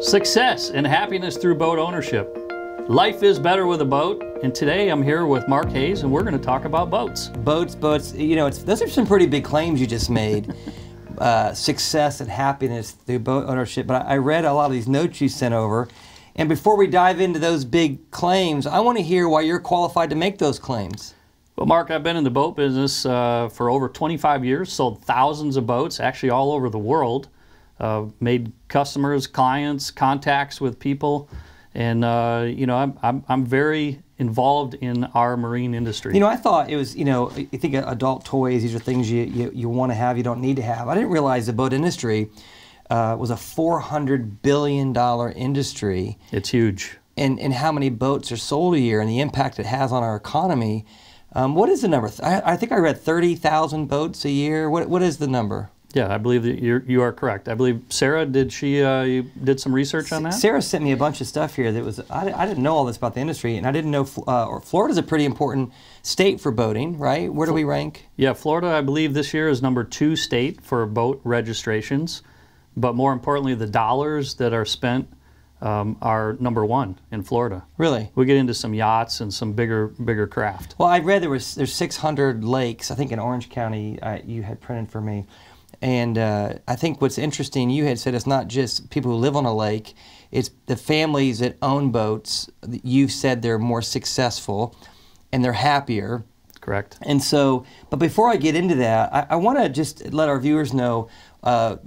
Success and happiness through boat ownership. Life is better with a boat, and today I'm here with Mark Hayes, and we're going to talk about boats. Boats, you know, those are some pretty big claims you just made. Success and happiness through boat ownership, but I read a lot of these notes you sent over, and before we dive into those big claims, I want to hear why you're qualified to make those claims. Well, Mark, I've been in the boat business for over 25 years, sold thousands of boats, actually all over the world, made customers, clients, contacts with people, and you know, I'm very involved in our marine industry. You know, I thought it was, you know, you think of adult toys, these are things you want to have, you don't need to have. I didn't realize the boat industry was a $400 billion industry. It's huge. And how many boats are sold a year and the impact it has on our economy. What is the number? I think I read 30,000 boats a year. What is the number? Yeah, I believe that you are correct. I believe Sarah, you did some research on that? Sarah sent me a bunch of stuff here that was, I didn't know all this about the industry, and I didn't know, Florida's a pretty important state for boating, right? Where do we rank? Yeah, Florida, I believe this year is #2 state for boat registrations, but more importantly, the dollars that are spent are #1 in Florida. Really? We get into some yachts and some bigger craft. Well, I read there's 600 lakes, I think in Orange County, you had printed for me. And I think what's interesting, you had said it's not just people who live on a lake, it's the families that own boats. You've said they're more successful and they're happier. Correct. And so, but before I get into that, I want to just let our viewers know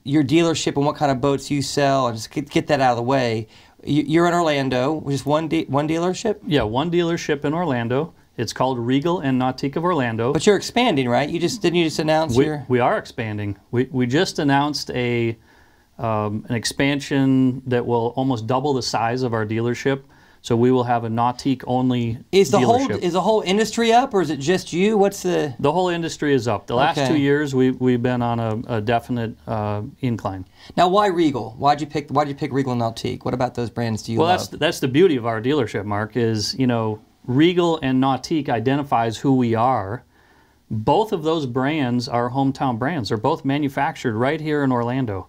your dealership and what kind of boats you sell, and just get that out of the way. You're in Orlando, just one dealership? Yeah, one dealership in Orlando. It's called Regal and Nautique of Orlando. But you're expanding, right? Didn't you just announce We are expanding. We just announced an expansion that will almost double the size of our dealership. So we will have a Nautique only dealership. Is the whole industry up, or is it just you? What's the? The whole industry is up. The last 2 years we've been on a definite incline. Now, why Regal? Why'd you pick Regal and Nautique? What about those brands do you love? Well, that's the beauty of our dealership, Mark. Is, you know, Regal and Nautique identifies who we are. Both of those brands are hometown brands. They're both manufactured right here in Orlando.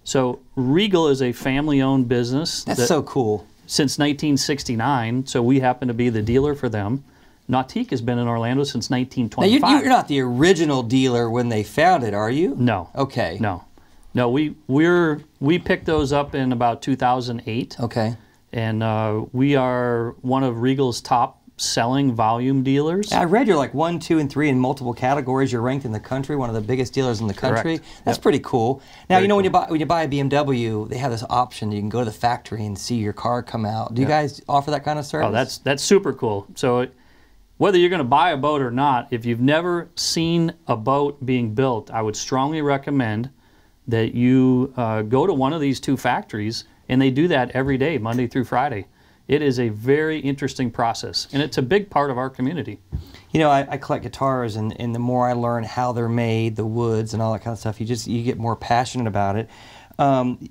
So Regal is a family-owned business. That's so cool. Since 1969, so we happen to be the dealer for them. Nautique has been in Orlando since 1925. Now, you're not the original dealer when they founded, are you? No. Okay. No, we picked those up in about 2008. Okay. And we are one of Regal's top selling volume dealers. I read you're like 1, 2, and 3 in multiple categories. You're ranked in the country, one of the biggest dealers in the country. Correct. That's pretty cool. Now, Very you know, cool. when you buy a BMW, they have this option. You can go to the factory and see your car come out. Do you guys offer that kind of service? Oh, that's super cool. So whether you're going to buy a boat or not, if you've never seen a boat being built, I would strongly recommend that you go to one of these 2 factories, and they do that every day, Monday through Friday. It is a very interesting process, and it's a big part of our community. You know, I collect guitars, and the more I learn how they're made, the woods and all that kind of stuff, you get more passionate about it.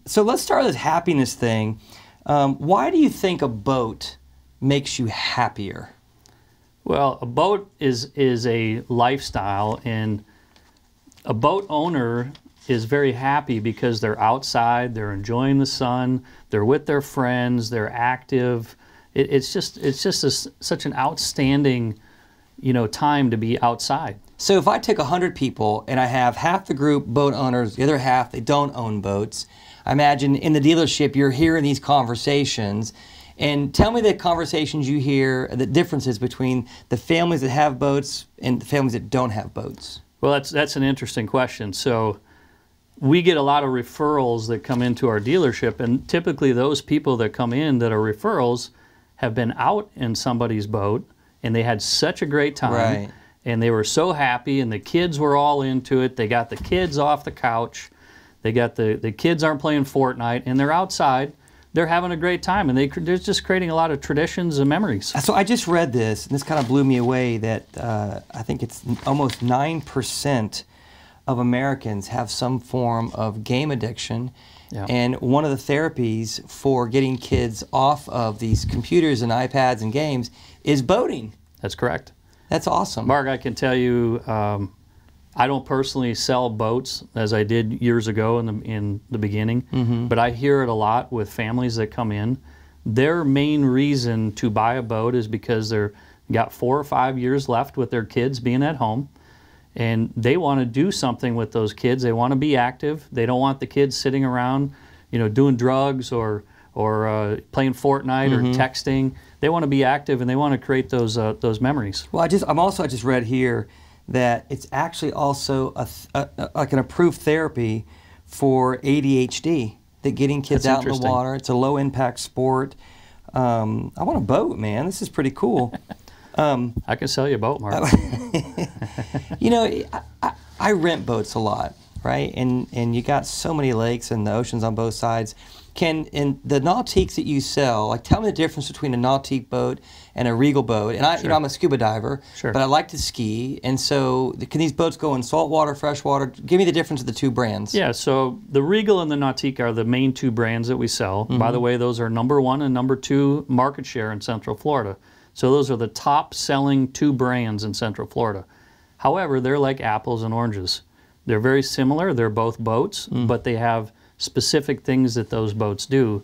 So let's start with this happiness thing. Why do you think a boat makes you happier? Well, a boat is a lifestyle, and a boat owner is very happy because they're outside, they're enjoying the sun, they're with their friends, they're active. It's just such an outstanding, you know, time to be outside. So if I take 100 people and I have half the group boat owners, the other half they don't own boats, I imagine in the dealership you're hearing these conversations. And tell me the conversations you hear, the differences between the families that have boats and the families that don't have boats. Well, that's an interesting question. So we get a lot of referrals that come into our dealership, and typically those people that come in that are referrals have been out in somebody's boat, and they had such a great time, right, and they were so happy, and the kids were all into it. They got the kids off the couch. They got the kids aren't playing Fortnite, and they're outside. They're having a great time, and they're just creating a lot of traditions and memories. So I just read this, and this kind of blew me away, that I think it's almost 9% of Americans have some form of game addiction. Yeah. And one of the therapies for getting kids off of these computers and iPads and games is boating. That's correct. That's awesome. Mark, I can tell you, I don't personally sell boats as I did years ago in the beginning, but I hear it a lot with families that come in. Their main reason to buy a boat is because they're got 4 or 5 years left with their kids being at home, and they want to do something with those kids. They want to be active. They don't want the kids sitting around, you know, doing drugs or playing Fortnite or texting. They want to be active, and they want to create those memories. Well, I just read here that it's actually also like an approved therapy for ADHD. That getting kids out in the water. It's a low impact sport. I want a boat, man. This is pretty cool. I can sell you a boat, Mark. You know, I rent boats a lot, right? And you got so many lakes and the oceans on both sides. In the Nautiques that you sell, like, tell me the difference between a Nautique boat and a Regal boat. And you know, I'm a scuba diver, but I like to ski. And so, can these boats go in saltwater, freshwater? Give me the difference of the two brands. Yeah. So the Regal and the Nautique are the main two brands that we sell. By the way, those are #1 and #2 market share in Central Florida. So those are the top selling two brands in Central Florida. However, they're like apples and oranges. They're very similar. They're both boats, but they have specific things that those boats do.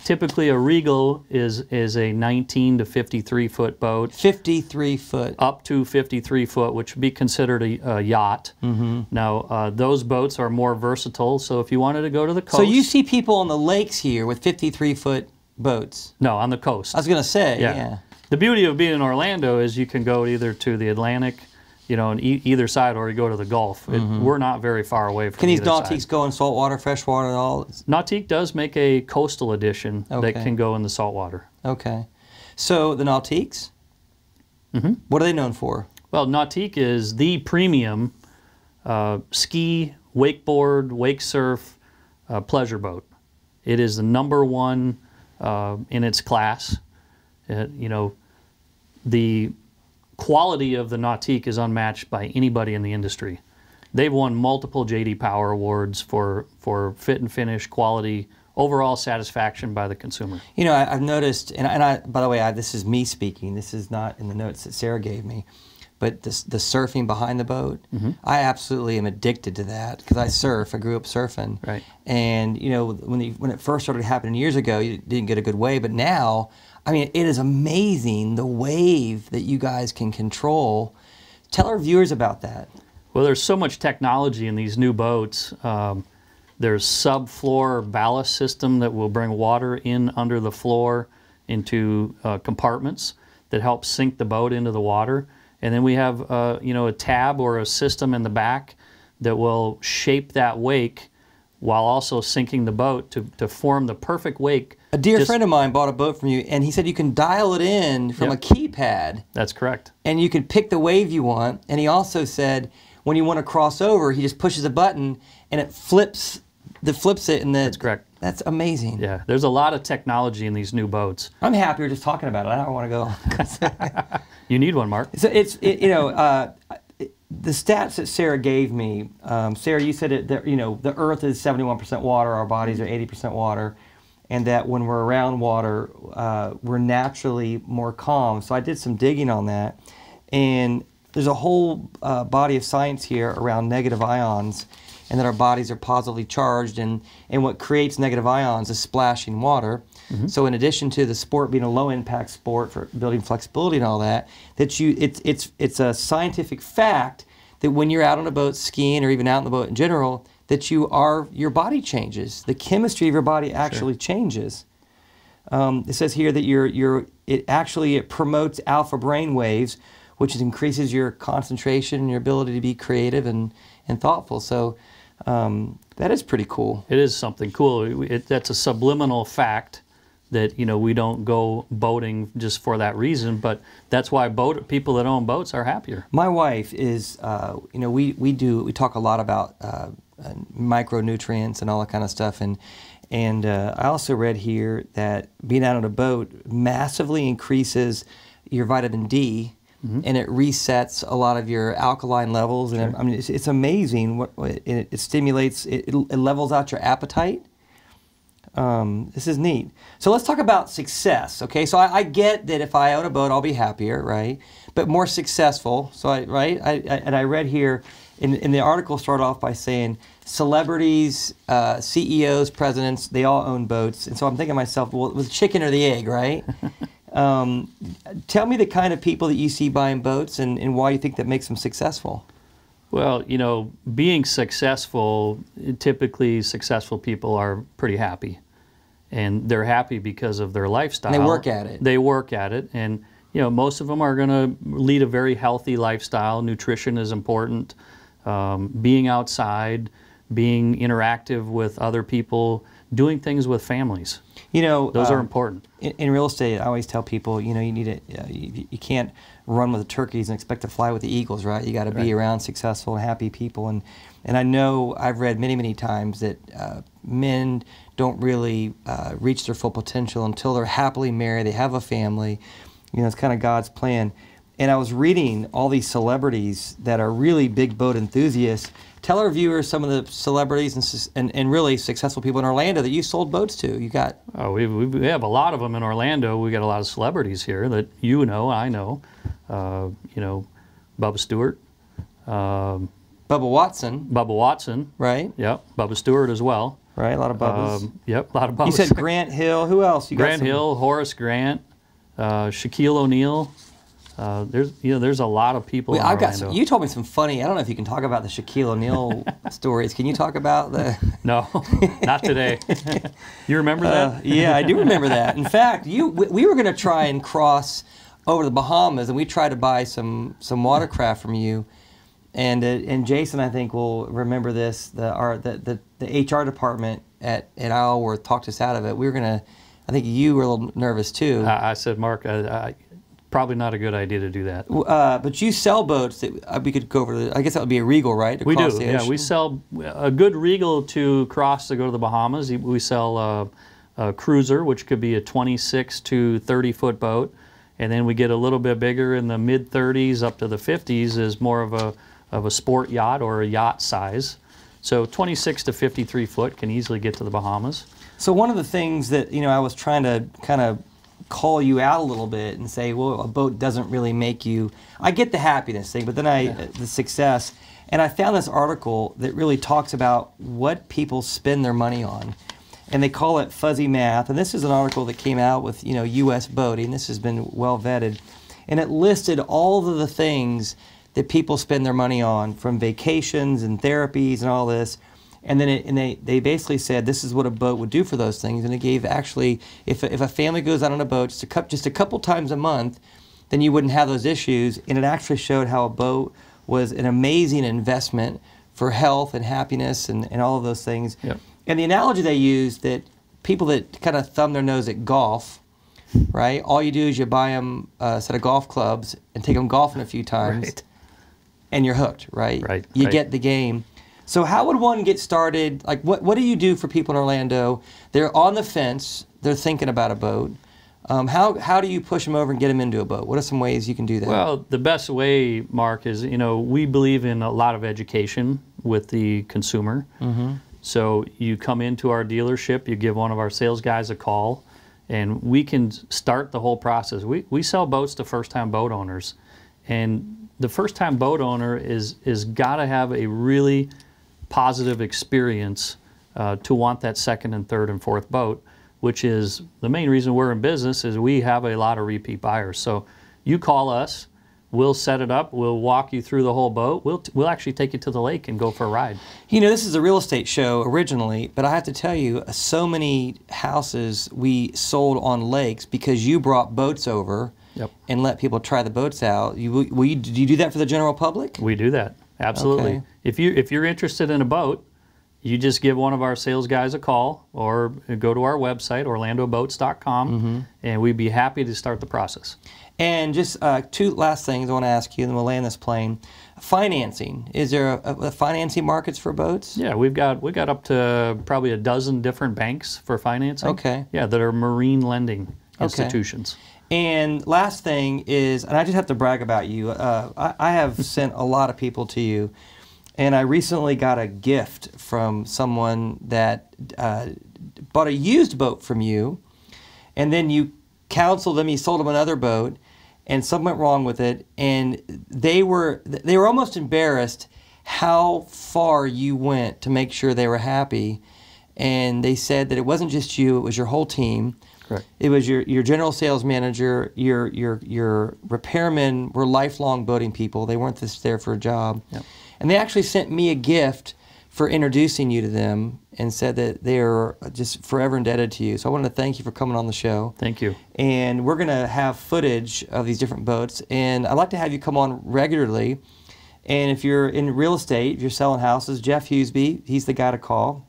Typically, a Regal is a 19 to 53 foot boat. 53 foot. Up to 53 foot, which would be considered a yacht. Now, those boats are more versatile, so if you wanted to go to the coast... So you see people on the lakes here with 53 foot boats? No, on the coast. I was going to say, yeah. The beauty of being in Orlando is you can go either to the Atlantic, you know, on either side, or you go to the Gulf. We're not very far away from either side. Can these Nautiques go in saltwater, freshwater, and all? Nautique does make a coastal edition that can go in the saltwater. Okay. So the Nautiques, what are they known for? Well, Nautique is the premium ski, wakeboard, wake surf pleasure boat. It is the #1 in its class. You know, the quality of the Nautique is unmatched by anybody in the industry. They've won multiple J.D. Power awards for fit and finish, quality, overall satisfaction by the consumer. You know, I've noticed, and I, by the way, this is me speaking. This is not in the notes that Sarah gave me, but the surfing behind the boat, I absolutely am addicted to that because I surf. I grew up surfing. Right. And you know, when it first started happening years ago, you didn't get a good wave, but now, I mean, it is amazing the wave that you guys can control. Tell our viewers about that. Well, there's so much technology in these new boats. There's subfloor ballast system that will bring water in under the floor into compartments that help sink the boat into the water. And then we have you know, a tab or a system in the back that will shape that wake while also sinking the boat to form the perfect wake. A dear friend of mine bought a boat from you, and he said you can dial it in from a keypad. That's correct. And you can pick the wave you want. And he also said when you want to cross over, he just pushes a button, and it flips it. And that's correct. That's amazing. Yeah, there's a lot of technology in these new boats. I'm happy we're just talking about it. I don't want to go. You need one, Mark. So you know, the stats that Sarah gave me, Sarah, you said that, you know, the Earth is 71% water, our bodies are 80% water, and that when we're around water, we're naturally more calm. So I did some digging on that, and there's a whole body of science here around negative ions, and that our bodies are positively charged, and what creates negative ions is splashing water. So in addition to the sport being a low-impact sport for building flexibility and all that, it's a scientific fact that when you're out on a boat skiing or even out on the boat in general, that your body changes. The chemistry of your body actually changes. It says here that it promotes alpha brain waves, which increases your concentration and your ability to be creative and thoughtful. So that is pretty cool. It is something cool. That's a subliminal fact that, you know, we don't go boating just for that reason, but that's why people that own boats are happier. My wife is, you know, we talk a lot about micronutrients and all that kind of stuff, and I also read here that being out on a boat massively increases your vitamin D, and it resets a lot of your alkaline levels, and I mean it's amazing what it stimulates. It levels out your appetite. This is neat. So let's talk about success, okay? So I get that if I own a boat, I'll be happier, right? But more successful. So I read here in the article started off by saying celebrities, CEOs, presidents, they all own boats. And so I'm thinking to myself, well, it was chicken or the egg, right? Tell me the kind of people that you see buying boats and why you think that makes them successful. Well, you know, being successful, typically successful people are pretty happy. And they're happy because of their lifestyle. And they work at it. They work at it. And, you know, most of them are going to lead a very healthy lifestyle. Nutrition is important. Being outside, being interactive with other people, doing things with families. You know, those are important. In real estate, I always tell people, you know, you need you can't run with the turkeys and expect to fly with the eagles, right? You got to be around successful and happy people. And I know I've read many times that men don't really reach their full potential until they're happily married, they have a family. You know, it's kind of God's plan. And I was reading all these celebrities that are really big boat enthusiasts. Tell our viewers some of the celebrities and really successful people in Orlando that you sold boats to. You got... Oh, we have a lot of them in Orlando. We got a lot of celebrities here that you know, I know. You know, Bubba Stewart. Bubba Watson. Bubba Watson. Right. Yep. Bubba Stewart as well. Right, a lot of Bubbas. Yep, a lot of Bubbas. You said Grant Hill. Who else? You Grant Hill, Horace Grant, Shaquille O'Neal. There's a lot of people. I've got some, you told me some funny. I don't know if you can talk about the Shaquille O'Neal stories. Can you talk about the? No, not today. You remember that? Yeah, I do remember that. In fact, we were going to try and cross over the Bahamas, and we tried to buy some watercraft from you. And Jason, I think, will remember this. The HR department at Isleworth talked us out of it. We were gonna. I think you were a little nervous too. I said, Mark, probably not a good idea to do that. But you sell boats that we could go over. I guess that would be a Regal, right? We do. Yeah, we sell a good Regal to cross to go to the Bahamas. We sell a cruiser, which could be a 26 to 30-foot boat, and then we get a little bit bigger in the mid-30s up to the 50s is more of a sport yacht or a yacht size. So 26 to 53 foot can easily get to the Bahamas. So one of the things that, you know, I was trying to kind of call you out a little bit and say, well, a boat doesn't really make you, I get the happiness thing, but then the success. And I found this article that really talks about what people spend their money on. And they call it fuzzy math. And this is an article that came out with, you know, U.S. Boating. This has been well vetted. And it listed all of the things that people spend their money on, from vacations and therapies and all this. And then they basically said this is what a boat would do for those things. And it gave actually, if a family goes out on a boat just a couple times a month, then you wouldn't have those issues. And it actually showed how a boat was an amazing investment for health and happiness and all of those things. Yep. And the analogy they used, that people that kind of thumb their nose at golf, right? All you do is you buy them a set of golf clubs and take them golfing a few times. Right. And you're hooked, right? Right. You get the game. So how would one get started? Like, what do you do for people in Orlando? They're on the fence. They're thinking about a boat. How do you push them over and get them into a boat? What are some ways you can do that? Well, the best way, Mark, is, you know, we believe in a lot of education with the consumer. Mm-hmm. So you come into our dealership, you give one of our sales guys a call, and we can start the whole process. We sell boats to first-time boat owners, and the first-time boat owner is got to have a really positive experience to want that second and third and fourth boat, which is the main reason we're in business. Is we have a lot of repeat buyers. So you call us, we'll set it up, we'll walk you through the whole boat. We'll actually take you to the lake and go for a ride. You know, this is a real estate show originally, but I have to tell you, so many houses we sold on lakes because you brought boats over. Yep. And let people try the boats out. Do you do that for the general public? We do that, absolutely. Okay. If you're interested in a boat, you just give one of our sales guys a call or go to our website, orlandoboats.com, and we'd be happy to start the process. And just two last things I want to ask you, and then we'll land this plane. Financing. Is there a financing markets for boats? Yeah, we got up to probably a dozen different banks for financing. Okay. Yeah, that are marine lending institutions. And last thing is, and I just have to brag about you, I have sent a lot of people to you, and I recently got a gift from someone that bought a used boat from you, and then you counseled them, you sold them another boat, and something went wrong with it, and they were almost embarrassed how far you went to make sure they were happy. And they said that it wasn't just you, it was your whole team. Correct. It was your general sales manager, your repairmen were lifelong boating people. They weren't just there for a job. Yep. And they actually sent me a gift for introducing you to them and said that they're just forever indebted to you. So I want to thank you for coming on the show. Thank you. And we're going to have footage of these different boats. And I'd like to have you come on regularly. And if you're in real estate, if you're selling houses, Jeff Husby, he's the guy to call.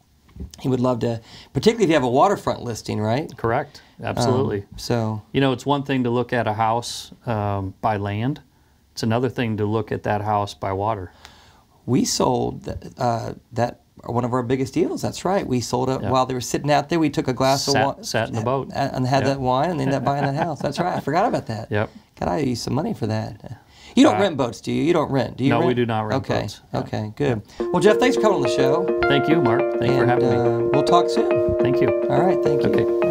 He would love to, particularly if you have a waterfront listing, right? Correct. Absolutely. So, you know, it's one thing to look at a house by land. It's another thing to look at that house by water. we sold that one of our biggest deals. That's right. We sold it while they were sitting out there. We took a glass of wine. Sat in the boat. And had that wine and ended up buying that house. That's right. I forgot about that. Yep. God, I owe you some money for that. You don't rent boats, do you? You don't rent, do you? No, rent? we do not rent boats. Okay, good. Well, Jeff, thanks for coming on the show. Thank you, Mark. Thanks for having me. We'll talk soon. Thank you. All right, thank you. Okay.